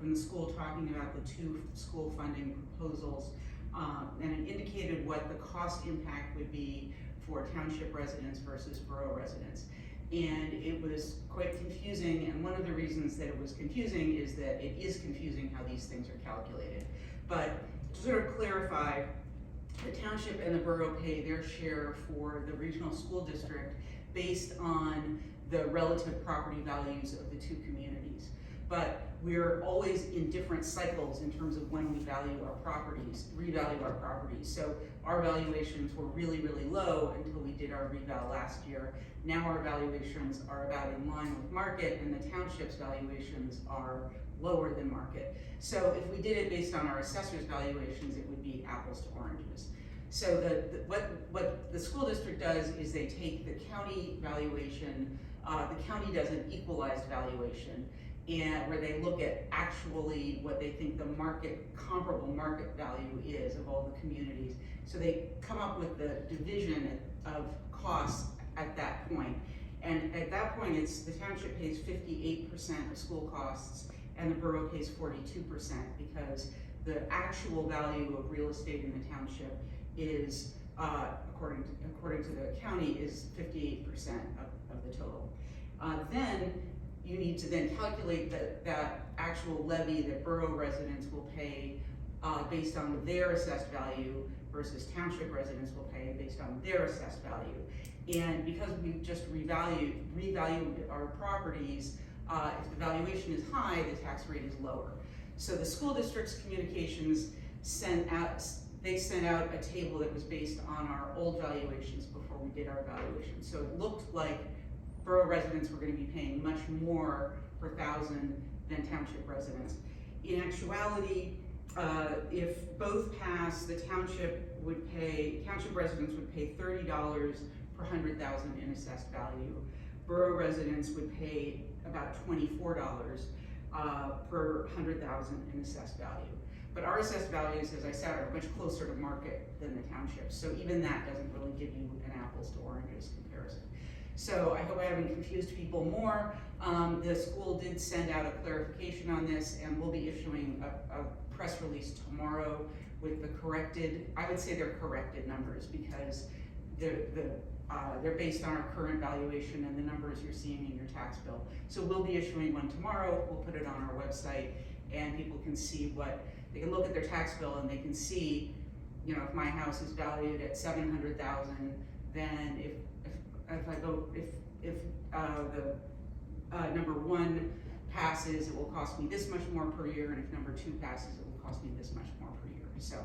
from the school talking about the two school funding proposals, and it indicated what the cost impact would be for township residents versus borough residents. And it was quite confusing, and one of the reasons that it was confusing is that it is confusing how these things are calculated. But to sort of clarify, the township and the borough pay their share for the regional school district based on the relative property values of the two communities. But we're always in different cycles in terms of when we value our properties, revalue our properties. So our valuations were really, really low until we did our reval last year. Now our valuations are about in line with market, and the township's valuations are lower than market. So if we did it based on our assessor's valuations, it would be apples to oranges. So what the school district does is they take the county valuation, the county does an equalized valuation, and where they look at actually what they think the comparable market value is of all the communities. So they come up with the division of costs at that point. And at that point, the township pays 58% of school costs and the borough pays 42%, because the actual value of real estate in the township is, according to the county, is 58% of the total. Then you need to then calculate that actual levy that borough residents will pay based on their assessed value versus township residents will pay based on their assessed value. And because we've just revalued our properties, if the valuation is high, the tax rate is lower. So the school district's communications sent out a table that was based on our old valuations before we did our evaluation. So it looked like borough residents were going to be paying much more per thousand than township residents. In actuality, if both pass, the township residents would pay $30 per 100,000 in assessed value. Borough residents would pay about $24 per 100,000 in assessed value. But our assessed values, as I said, are much closer to market than the township. So even that doesn't really give you an apples to oranges comparison. So I hope I haven't confused people more. The school did send out a clarification on this, and we'll be issuing a press release tomorrow with the corrected, I would say they're corrected numbers, because they're based on our current valuation and the numbers you're seeing in your tax bill. So we'll be issuing one tomorrow. We'll put it on our website, and people can see they can look at their tax bill and they can see, if my house is valued at $700,000, then if the number one passes, it will cost me this much more per year, and if number two passes, it will cost me this much more per year. So